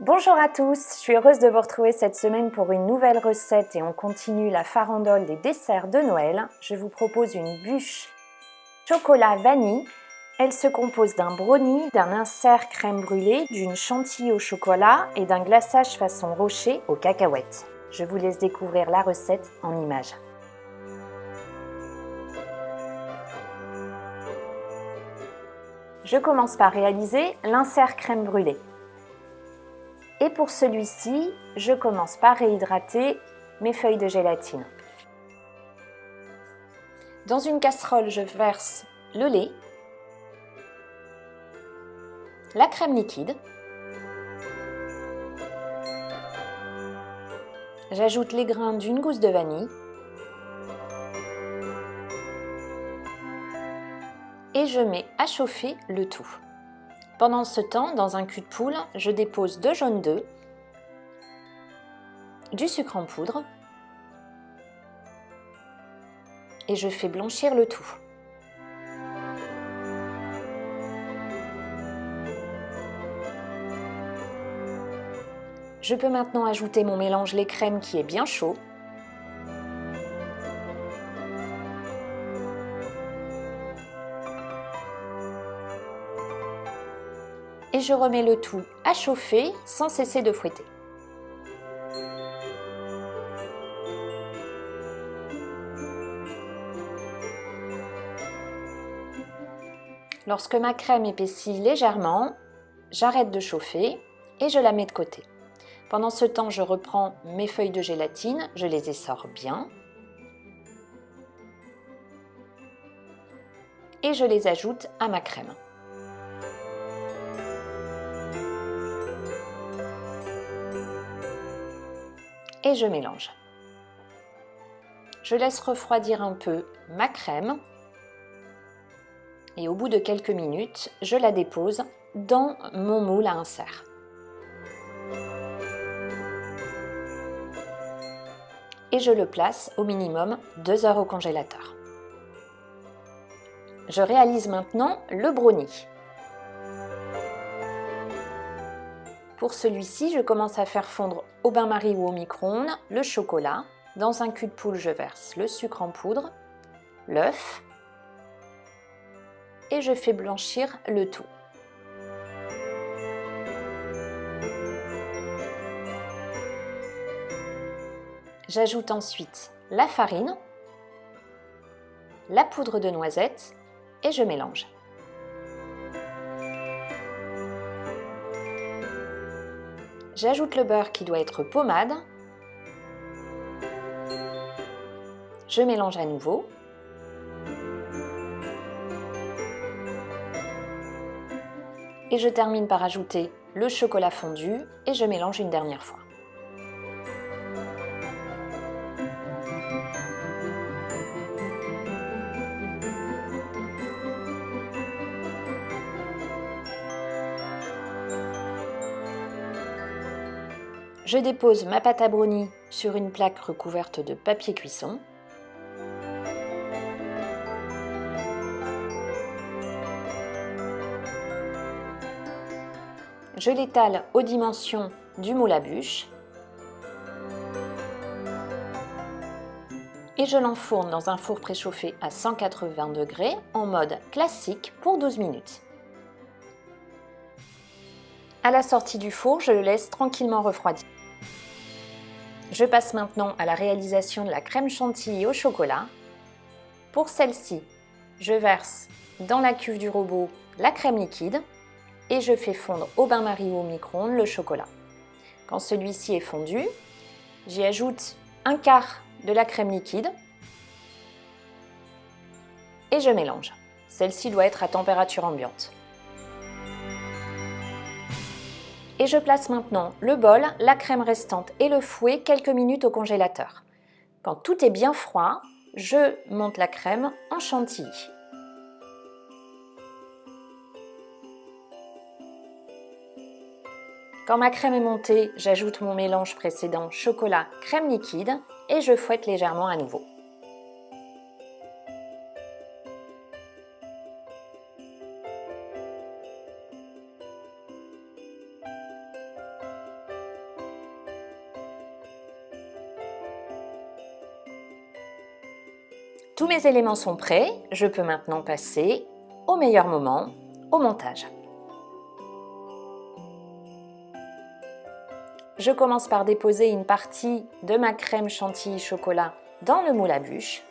Bonjour à tous, je suis heureuse de vous retrouver cette semaine pour une nouvelle recette et on continue la farandole des desserts de Noël. Je vous propose une bûche chocolat vanille. Elle se compose d'un brownie, d'un insert crème brûlée, d'une chantilly au chocolat et d'un glaçage façon rocher aux cacahuètes. Je vous laisse découvrir la recette en images. Je commence par réaliser l'insert crème brûlée. Et pour celui-ci, je commence par réhydrater mes feuilles de gélatine. Dans une casserole, je verse le lait, la crème liquide, j'ajoute les grains d'une gousse de vanille et je mets à chauffer le tout. Pendant ce temps, dans un cul de poule, je dépose 2 jaunes d'œufs, du sucre en poudre et je fais blanchir le tout. Je peux maintenant ajouter mon mélange lait crème qui est bien chaud. Et je remets le tout à chauffer sans cesser de fouetter. Lorsque ma crème épaissit légèrement, j'arrête de chauffer et je la mets de côté. Pendant ce temps, je reprends mes feuilles de gélatine, je les essore bien et je les ajoute à ma crème. Et je mélange. Je laisse refroidir un peu ma crème et au bout de quelques minutes, je la dépose dans mon moule à insert. Et je le place au minimum 2 heures au congélateur. Je réalise maintenant le brownie. Pour celui-ci, je commence à faire fondre au bain-marie ou au micro-ondes le chocolat. Dans un cul de poule, je verse le sucre en poudre, l'œuf et je fais blanchir le tout. J'ajoute ensuite la farine, la poudre de noisette et je mélange. J'ajoute le beurre qui doit être pommade. Je mélange à nouveau. Et je termine par ajouter le chocolat fondu et je mélange une dernière fois. Je dépose ma pâte à brownie sur une plaque recouverte de papier cuisson. Je l'étale aux dimensions du moule à bûche et je l'enfourne dans un four préchauffé à 180 degrés en mode classique pour 12 minutes. À la sortie du four, je le laisse tranquillement refroidir. Je passe maintenant à la réalisation de la crème chantilly au chocolat. Pour celle-ci, je verse dans la cuve du robot la crème liquide et je fais fondre au bain-marie ou au micro-ondes le chocolat. Quand celui-ci est fondu, j'y ajoute un quart de la crème liquide et je mélange. Celle-ci doit être à température ambiante. Et je place maintenant le bol, la crème restante et le fouet quelques minutes au congélateur. Quand tout est bien froid, je monte la crème en chantilly. Quand ma crème est montée, j'ajoute mon mélange précédent chocolat crème liquide et je fouette légèrement à nouveau. Tous mes éléments sont prêts, je peux maintenant passer au meilleur moment, au montage. Je commence par déposer une partie de ma crème chantilly chocolat dans le moule à bûche.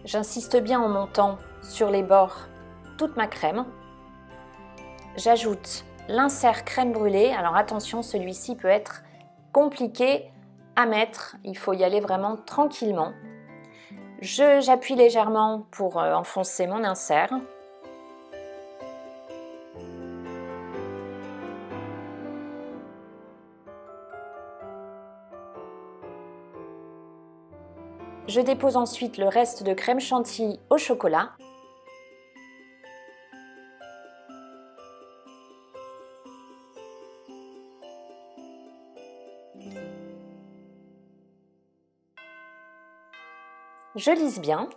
J'insiste bien en montant sur les bords toute ma crème. J'ajoute l'insert crème brûlée. Alors attention, celui-ci peut être compliqué à mettre. Il faut y aller vraiment tranquillement. J'appuie légèrement pour enfoncer mon insert. Je dépose ensuite le reste de crème chantilly au chocolat. Je lisse bien.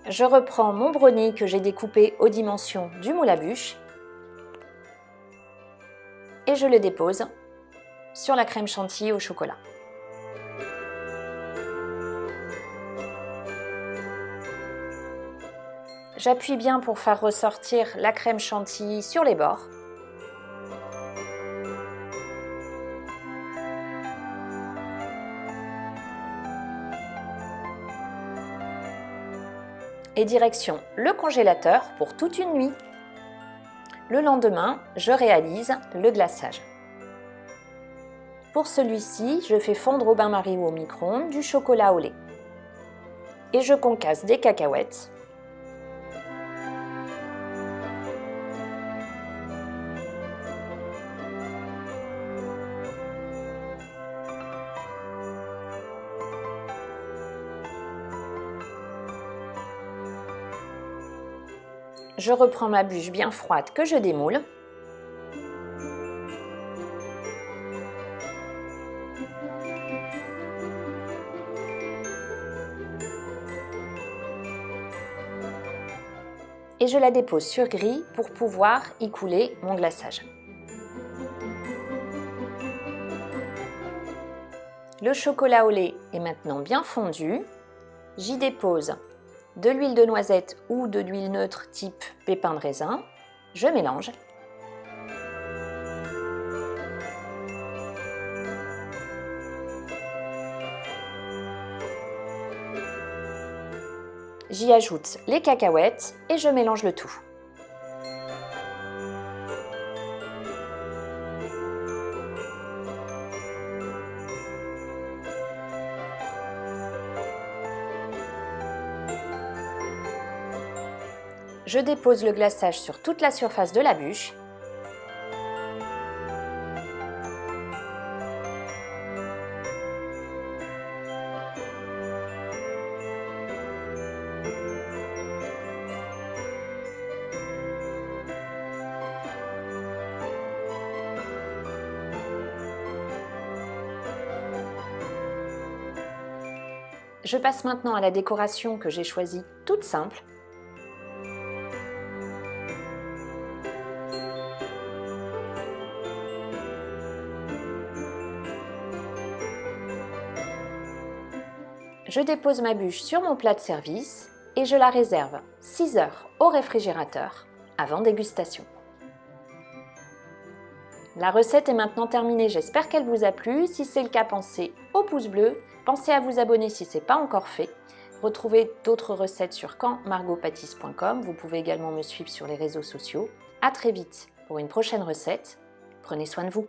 Je reprends mon brownie que j'ai découpé aux dimensions du moule à bûche et je le dépose sur la crème chantilly au chocolat. J'appuie bien pour faire ressortir la crème chantilly sur les bords. Et direction le congélateur pour toute une nuit. Le lendemain, je réalise le glaçage. Pour celui-ci, je fais fondre au bain-marie ou au micro-ondes du chocolat au lait. Et je concasse des cacahuètes. Je reprends ma bûche bien froide que je démoule. Et je la dépose sur grille pour pouvoir y couler mon glaçage. Le chocolat au lait est maintenant bien fondu. J'y dépose de l'huile de noisette ou de l'huile neutre type pépins de raisin. Je mélange. J'y ajoute les cacahuètes et je mélange le tout. Je dépose le glaçage sur toute la surface de la bûche. Je passe maintenant à la décoration que j'ai choisie toute simple. Je dépose ma bûche sur mon plat de service et je la réserve 6 heures au réfrigérateur avant dégustation. La recette est maintenant terminée, j'espère qu'elle vous a plu. Si c'est le cas, pensez au pouce bleu, pensez à vous abonner si ce n'est pas encore fait. Retrouvez d'autres recettes sur quandmargotpâtisse.com. Vous pouvez également me suivre sur les réseaux sociaux. À très vite pour une prochaine recette. Prenez soin de vous.